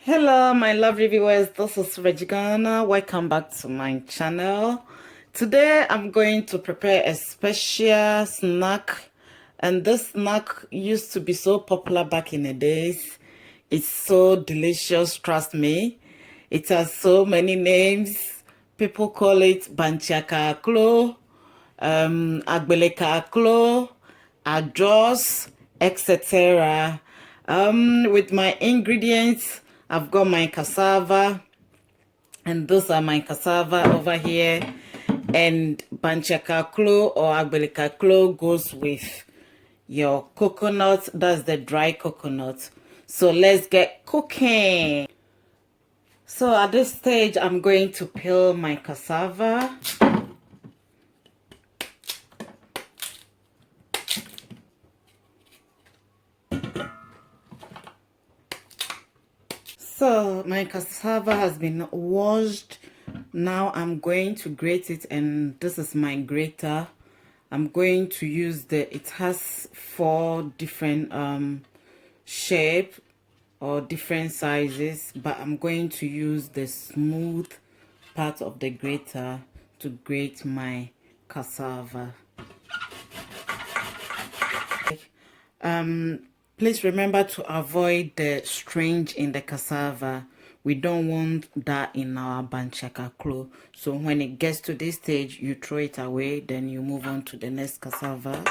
Hello, my lovely viewers. This is Regina. Welcome back to my channel. Today, I'm going to prepare a special snack, and this snack used to be so popular back in the days. It's so delicious, trust me. It has so many names. People call it Bankye kaklo, agbeli kaklo, ajos, etc. With my ingredients, I've got my cassava, and those are my cassava over here. And Bankye kaklo or agbeli kaklo goes with your coconut. That's the dry coconut. So let's get cooking. So at this stage, I'm going to peel my cassava. So my cassava has been washed. Now I'm going to grate it, and this is my grater. I'm going to use it has 4 different shape or different sizes, but I'm going to use the smooth part of the grater to grate my cassava. Please remember to avoid the strange in the cassava. We don't want that in our Bankye kaklo. So when it gets to this stage, you throw it away, then you move on to the next cassava.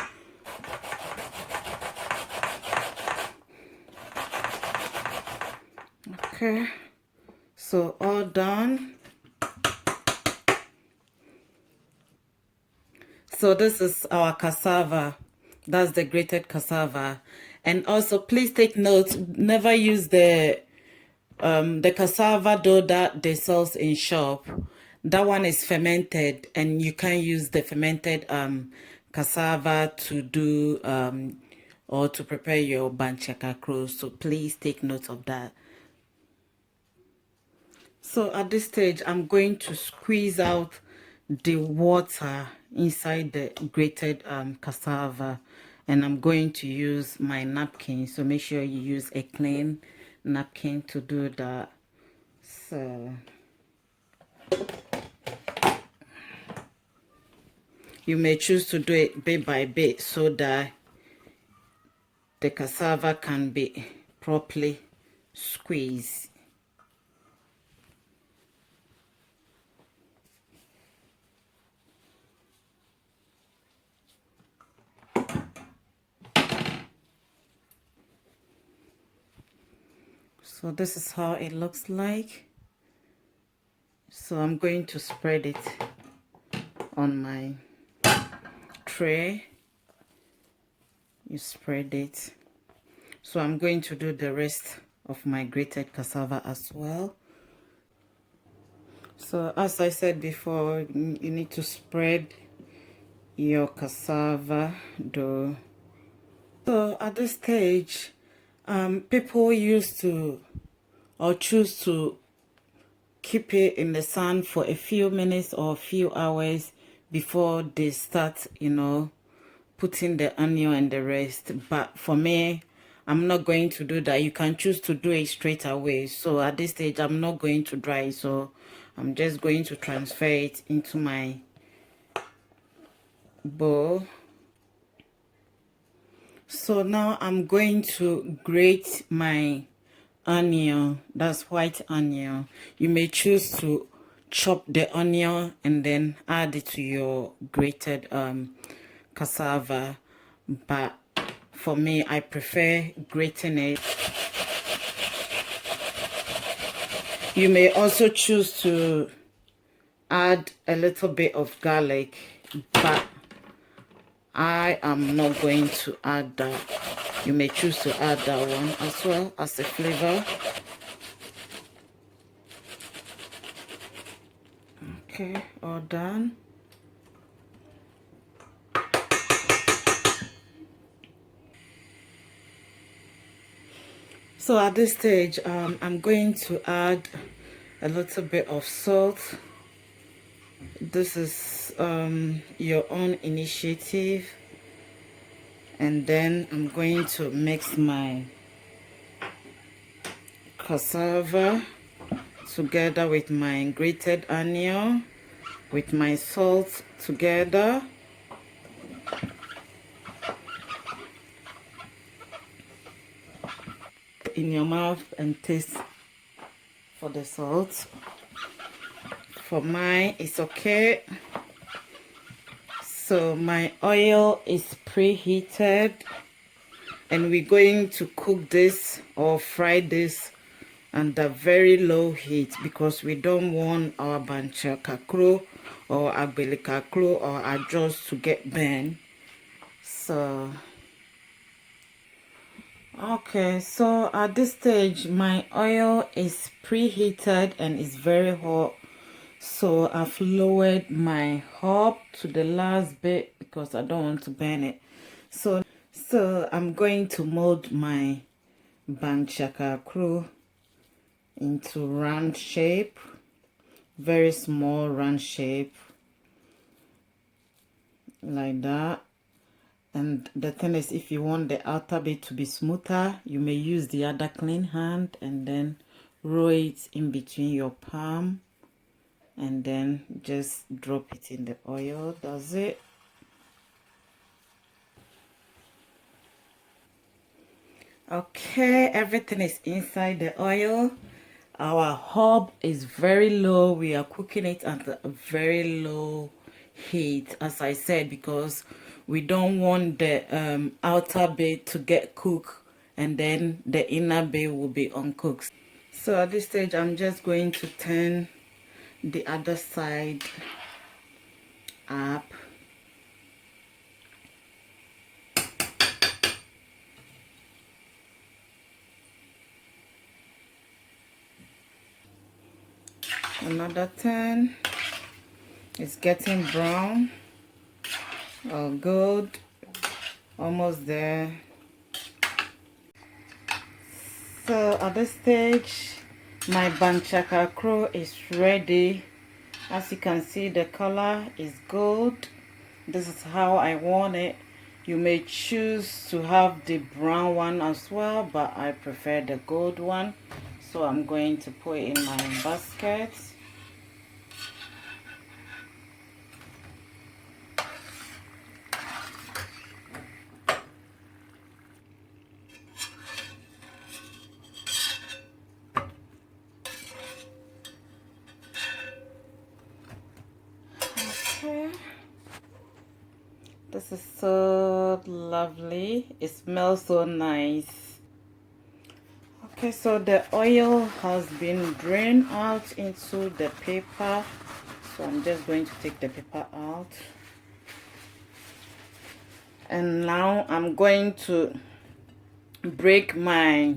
Okay, so all done. So this is our cassava. That's the grated cassava. And also, please take note, never use the cassava dough that they sell in shop. That one is fermented, and you can't use the fermented cassava to do or to prepare your Bankye kaklo. So please take note of that. So at this stage, I'm going to squeeze out the water inside the grated cassava, and I'm going to use my napkin. So make sure you use a clean napkin to do that. So you may choose to do it bit by bit so that the cassava can be properly squeezed. So this is how it looks like. So I'm going to spread it on my tray. You spread it. So I'm going to do the rest of my grated cassava as well. So as I said before, you need to spread your cassava dough. So at this stage, people used to or choose to keep it in the sun for a few minutes or a few hours before they start, putting the onion and the rest. But for me, I'm not going to do that. You can choose to do it straight away. So at this stage, I'm not going to dry it. So I'm just going to transfer it into my bowl. So now I'm going to grate my onion. That's white onion. You may choose to chop the onion and then add it to your grated cassava, but for me, I prefer grating it. You may also choose to add a little bit of garlic, but I am not going to add that. You may choose to add that one as well as a flavor. Okay, all done. So at this stage, I'm going to add a little bit of salt. This is your own initiative. And then I'm going to mix my cassava together with my grated onion, with my salt together. In your mouth and taste for the salt. For mine, it's okay. So my oil is preheated, and we're going to cook this or fry this under very low heat because we don't want our Bankye kaklo or agbeli kaklo or ajos to get burned. So okay, so at this stage my oil is preheated and it's very hot, so I've lowered my hob to the last bit because I don't want to burn it. So I'm going to mold my Bankye kaklo into round shape, very small round shape like that. And the thing is, if you want the outer bit to be smoother, you may use the other clean hand and then roll it in between your palm and then just drop it in the oil. That's it. Okay, everything is inside the oil. Our hob is very low. We are cooking it at a very low heat, as I said, because we don't want the outer bit to get cooked and then the inner bit will be uncooked. So at this stage, I'm just going to turn the other side up. Another turn. It's getting brown or gold, almost there. So at this stage, my Bankye kaklo is ready. As you can see, the color is gold. This is how I want it. You may choose to have the brown one as well, but I prefer the gold one. So I'm going to put it in my basket. This is so lovely. It smells so nice. Okay, so the oil has been drained out into the paper. So I'm just going to take the paper out. And now I'm going to break my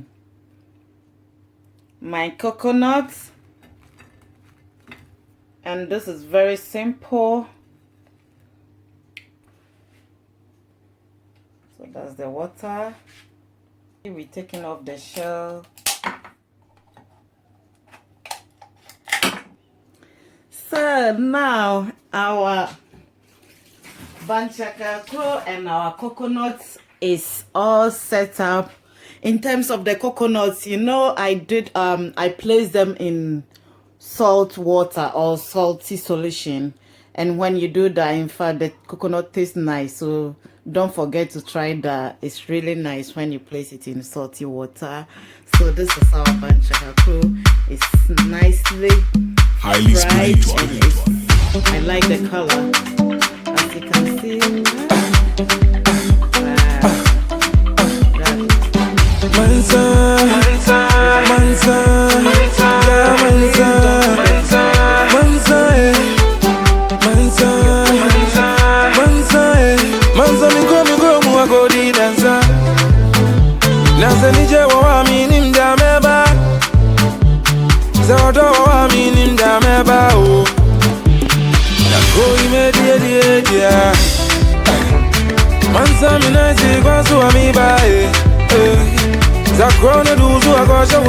coconut. And this is very simple. So that's the water. We're taking off the shell. So now our Bankye kaklo and our coconut is all set up. In terms of the coconuts, you know, I placed them in salt water or salty solution, and when you do that, in fact, the coconut tastes nice. So don't forget to try that. It's really nice when you place it in salty water. So this is our Bankye kaklo. It's nicely highly fried spiritual. and I like the color, as you can see. Zakrona duzu akosha